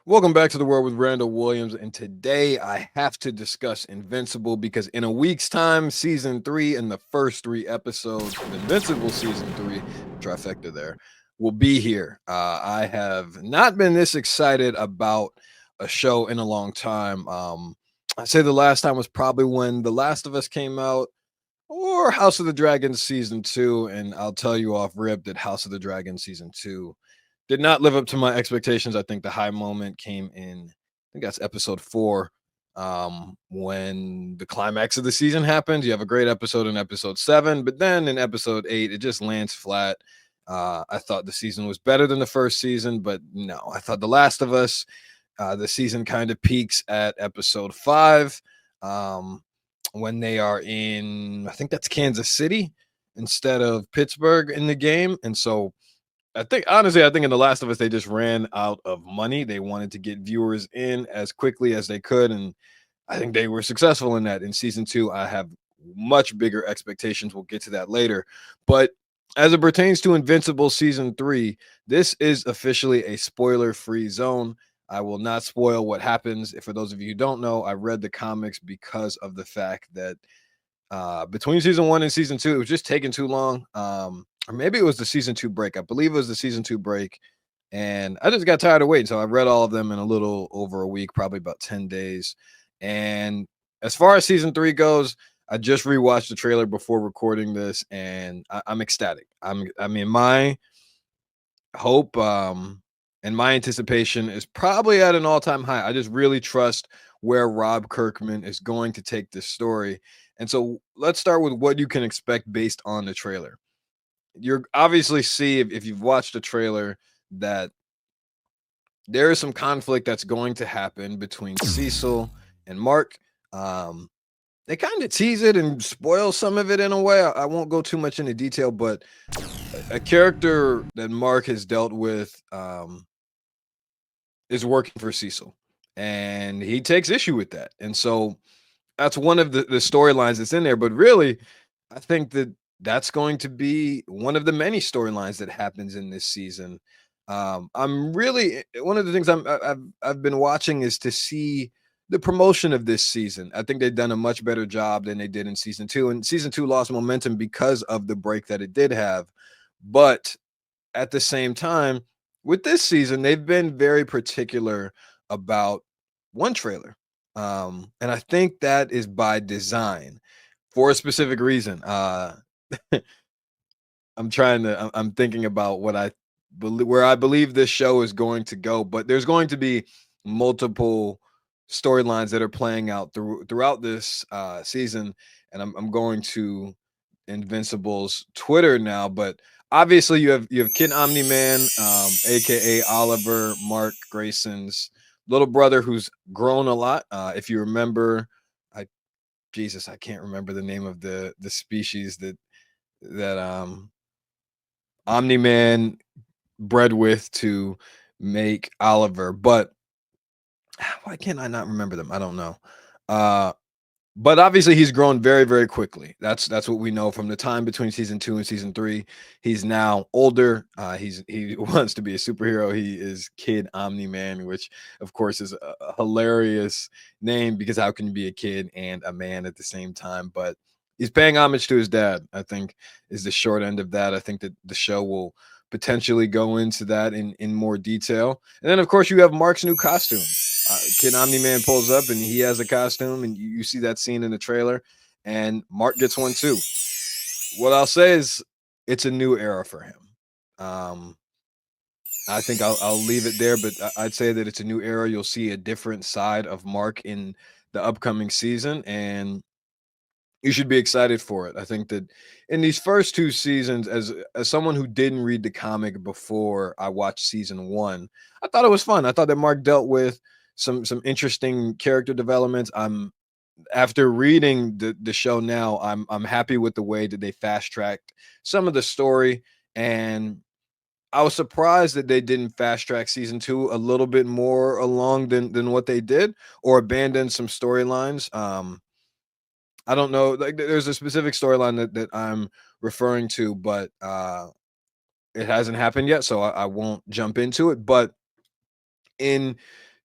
Welcome back to the World with Randall Williams. And today I have to discuss Invincible because in a week's time, season three and the first three episodes of Invincible season three, trifecta there, will be here. I have not been this excited about a show in a long time. I say the last time was probably when The Last of Us came out or House of the Dragon season two. And I'll tell you off rip that House of the Dragon season two did not live up to my expectations. I think the high moment came in, I think that's episode four, when the climax of the season happens. You have a great episode in episode seven, but then in episode eight, it just lands flat. I thought the season was better than the first season, but no, I thought The Last of Us, the season kind of peaks at episode five, when they are in, I think that's Kansas City instead of Pittsburgh in the game. And so I think honestly, I think in The Last of Us, they just ran out of money. They wanted to get viewers in as quickly as they could, and I think they were successful in that. In season two, I have much bigger expectations. We'll get to that later. But as it pertains to Invincible season three, this is officially a spoiler-free zone. I will not spoil what happens. For those of you who don't know, I read the comics because of the fact that between season one and season two, it was just taking too long. Or maybe it was the season two break. I believe it was the season two break. And I just got tired of waiting. So I read all of them in a little over a week, probably about 10 days. And as far as season three goes, I just rewatched the trailer before recording this, and I'm ecstatic. I mean, my hope and my anticipation is probably at an all-time high. I just really trust where Rob Kirkman is going to take this story. And so let's start with what you can expect based on the trailer. You're obviously see if you've watched the trailer that there is some conflict that's going to happen between Cecil and Mark. Um, they kind of tease it and spoil some of it in a way. I won't go too much into detail, but a character that Mark has dealt with is working for Cecil, and he takes issue with that. And so that's one of the storylines that's in there. But really, I think that that's going to be one of the many storylines that happens in this season. I'm really one of the things I've been watching is to see the promotion of this season. I think they've done a much better job than they did in season two. And season two lost momentum because of the break that it did have. But at the same time, with this season, they've been very particular about one trailer. And I think that is by design for a specific reason. I'm thinking about what I believe, where I believe this show is going to go, but there's going to be multiple storylines that are playing out throughout this season. And I'm going to Invincible's Twitter now, but obviously you have Kid Omni Man, aka Oliver Mark Grayson's little brother, who's grown a lot. If you remember, I Jesus, I can't remember the name of the species that Omni Man bred with to make Oliver, but why can't I not remember them? I don't know. Uh, but obviously he's grown very, very quickly. That's what we know from the time between season two and season three. He's now older. He wants to be a superhero. He is Kid Omni Man, which of course is a hilarious name because how can you be a kid and a man at the same time? But he's paying homage to his dad, I think, is the short end of that. I think that the show will potentially go into that in more detail. And then of course you have Mark's new costume. Kid Omni Man pulls up and he has a costume, and you see that scene in the trailer, and Mark gets one too. What I'll say is it's a new era for him. Um, I think I'll leave it there, but I'd say that it's a new era. You'll see a different side of Mark in the upcoming season, and you should be excited for it. I think that in these first two seasons, as someone who didn't read the comic before I watched season one, I thought it was fun. I thought that Mark dealt with some interesting character developments. I'm After reading the show now, I'm happy with the way that they fast tracked some of the story, and I was surprised that they didn't fast track season two a little bit more along than what they did, or abandon some storylines. I don't know. Like, there's a specific storyline that I'm referring to, but it hasn't happened yet, so I won't jump into it. But in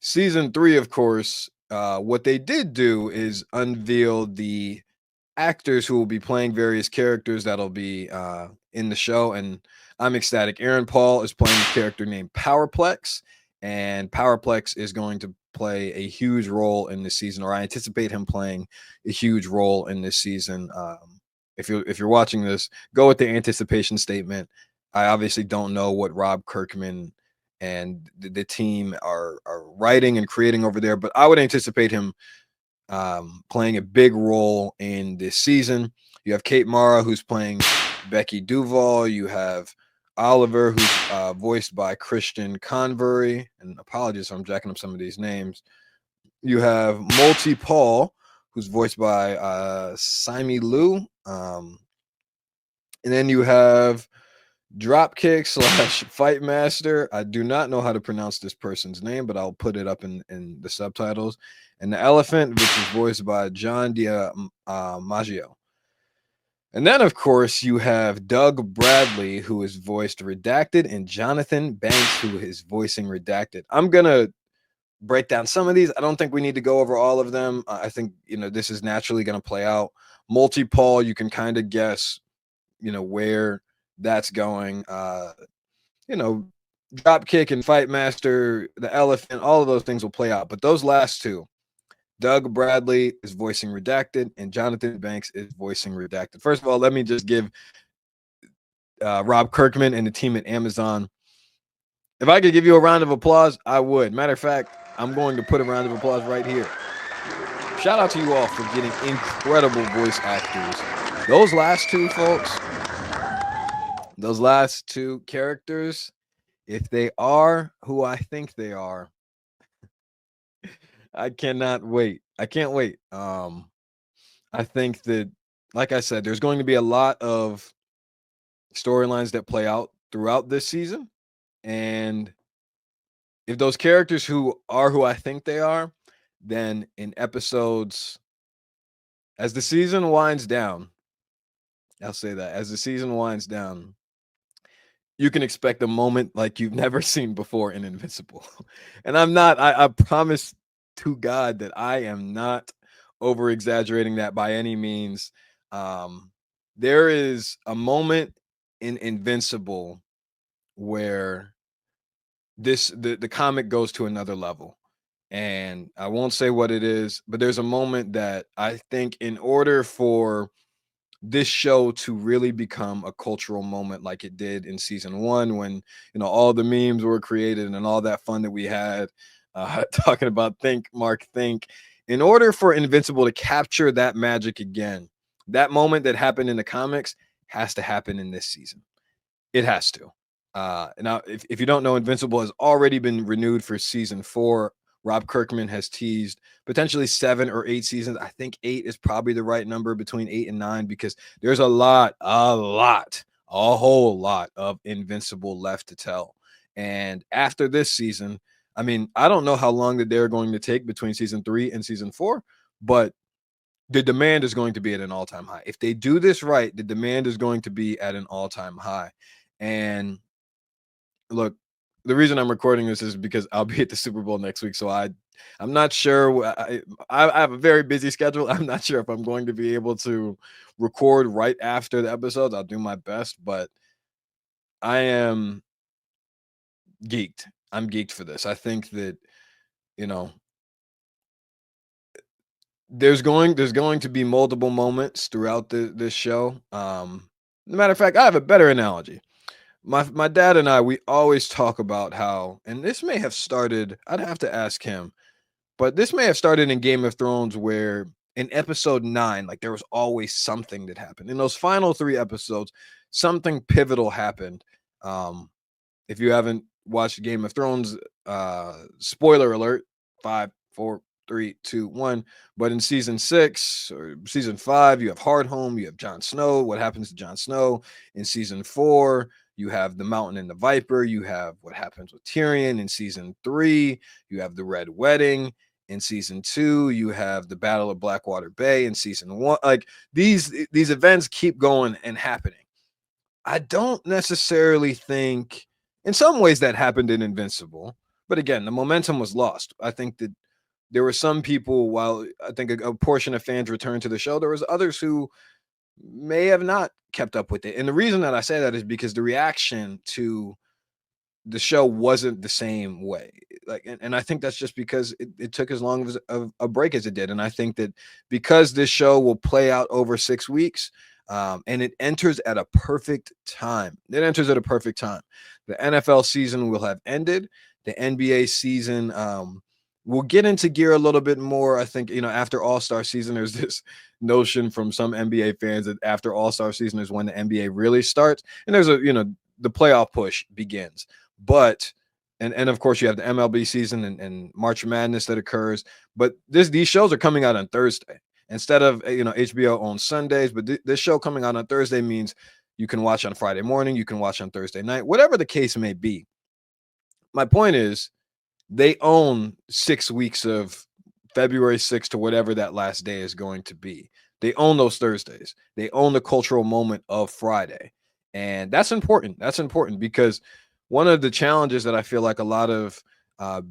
Season 3, of course, what they did do is unveil the actors who will be playing various characters that'll be in the show, and I'm ecstatic. Aaron Paul is playing a character named Powerplex, and Powerplex is going to play a huge role in this season, or I anticipate him playing a huge role in this season. If you're watching this, go with the anticipation statement. I obviously don't know what Rob Kirkman and the team are writing and creating over there, but I would anticipate him playing a big role in this season. You have Kate Mara, who's playing Becky Duval. You have Oliver, who's voiced by Christian Convery. And apologies if I'm jacking up some of these names. You have Multi Paul, who's voiced by Simi Liu. And then you have Dropkick slash Fight Master. I do not know how to pronounce this person's name, but I'll put it up in the subtitles. And the Elephant, which is voiced by John Maggio. And then, of course, you have Doug Bradley, who is voiced Redacted, and Jonathan Banks, who is voicing Redacted. I'm going to break down some of these. I don't think we need to go over all of them. I think, this is naturally going to play out. Multi-Paul, you can kind of guess, where that's going. Dropkick and Fight Master, the Elephant, all of those things will play out. But those last two, Doug Bradley is voicing Redacted, and Jonathan Banks is voicing Redacted. First of all, let me just give Rob Kirkman and the team at Amazon. If I could give you a round of applause, I would. Matter of fact, I'm going to put a round of applause right here. Shout out to you all for getting incredible voice actors. Those last two, folks, those last two characters, if they are who I think they are, I cannot wait. I can't wait. I think that, like I said, there's going to be a lot of storylines that play out throughout this season. And if those characters who are who I think they are, then in episodes, as the season winds down, I'll say that as the season winds down, you can expect a moment like you've never seen before in Invincible. And I promise to God that I am not over exaggerating that by any means. There is a moment in Invincible where the comic goes to another level. And I won't say what it is, but there's a moment that I think in order for this show to really become a cultural moment like it did in season 1, when all the memes were created and all that fun that we had talking about think Mark think, in order for Invincible to capture that magic again, that moment that happened in the comics has to happen in this season. It has to. Now, if you don't know, Invincible has already been renewed for season 4. Rob Kirkman has teased potentially 7 or 8 seasons. I think 8 is probably the right number, between 8 and 9, because there's a whole lot of Invincible left to tell. And after this season, I mean, I don't know how long that they're going to take between season 3 and season 4, but the demand is going to be at an all-time high. If they do this right, the demand is going to be at an all-time high. And look, the reason I'm recording this is because I'll be at the Super Bowl next week. So I'm not sure. I have a very busy schedule. I'm not sure if I'm going to be able to record right after the episodes. I'll do my best, but I am geeked. I'm geeked for this. I think that, there's going to be multiple moments throughout this show. Matter of fact, I have a better analogy. My dad and I, we always talk about how, and this may have started, I'd have to ask him, but this may have started in Game of Thrones, where in episode 9, like, there was always something that happened. In those final 3 episodes, something pivotal happened. If you haven't watched Game of Thrones, spoiler alert, 5, 4, 3, 2, 1. But in season 6 or season 5, you have Hardhome, you have Jon Snow. What happens to Jon Snow? In season 4, you have the Mountain and the Viper. You have what happens with Tyrion. In season 3, you have the Red Wedding. In season 2, you have the Battle of Blackwater Bay. In season 1, like, these events keep going and happening. I don't necessarily think, in some ways, that happened in Invincible, But again, the momentum was lost. I think that there were some people, while I think a portion of fans returned to the show, there was others who may have not kept up with it. And the reason that I say that is because the reaction to the show wasn't the same way. Like, and I think that's just because it took as long of a break as it did. And I think that because this show will play out over 6 weeks, and it enters at a perfect time. It enters at a perfect time. The NFL season will have ended. The NBA season will get into gear a little bit more. I think, after All-Star season, there's this notion from some NBA fans that after All-Star season is when the NBA really starts. And there's the playoff push begins. But and of course you have the MLB season and March Madness that occurs. But these shows are coming out on Thursday instead of HBO on Sundays. But this show coming out on Thursday means you can watch on Friday morning, you can watch on Thursday night, whatever the case may be. My point is, they own 6 weeks of February 6th to whatever that last day is going to be. They own those Thursdays. They own the cultural moment of Friday. And that's important. That's important because one of the challenges that I feel like a lot of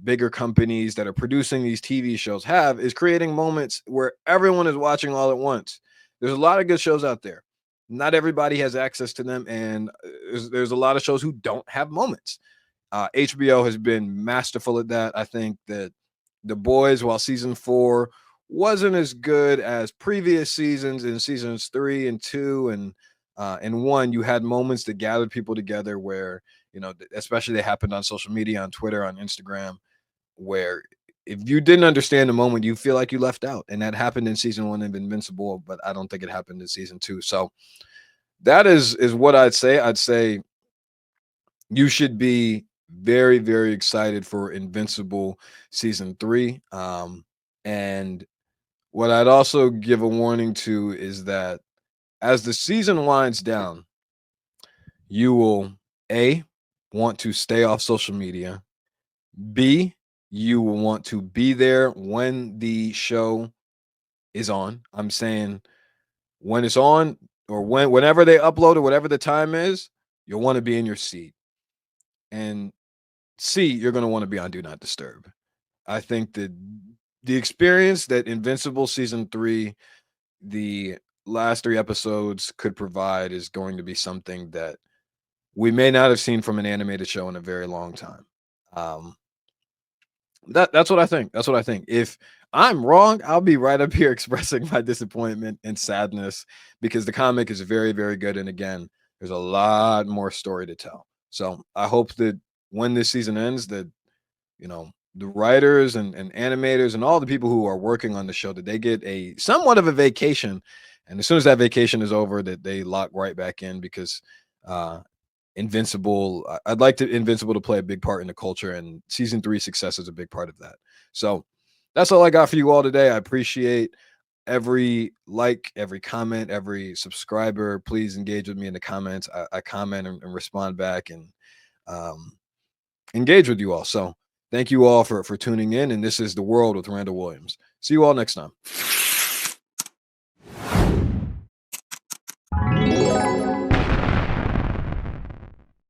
bigger companies that are producing these TV shows have is creating moments where everyone is watching all at once. There's a lot of good shows out there. Not everybody has access to them. And there's a lot of shows who don't have moments. HBO has been masterful at that. I think that The Boys, while season 4 wasn't as good as previous seasons, in seasons 3 and 2 and 1, you had moments that gathered people together where, especially they happened on social media, on Twitter, on Instagram, where if you didn't understand the moment, you feel like you left out. And that happened in season 1 of Invincible, but I don't think it happened in season 2. So that is what I'd say. I'd say you should be very, very excited for Invincible season 3. And what I'd also give a warning to is that as the season winds down, you will want to stay off social media. B, you will want to be there when the show is on. I'm saying when it's on, or whenever they upload it, whatever the time is, you'll want to be in your seat. And C, you're going to want to be on Do Not Disturb. I think that the experience that Invincible season 3, the last 3 episodes could provide, is going to be something that we may not have seen from an animated show in a very long time. That's what I think. That's what I think. If I'm wrong, I'll be right up here expressing my disappointment and sadness because the comic is very, very good. And again, there's a lot more story to tell. So I hope that when this season ends, that the writers and animators and all the people who are working on the show, that they get a somewhat of a vacation, and as soon as that vacation is over, that they lock right back in because Invincible, I'd like Invincible to play a big part in the culture, and season 3 success is a big part of that. So that's all I got for you all today. I appreciate every like, every comment, every subscriber. Please engage with me in the comments. I comment and respond back and engage with you all. So thank you all for tuning in. And this is The World with Randall Williams. See you all next time.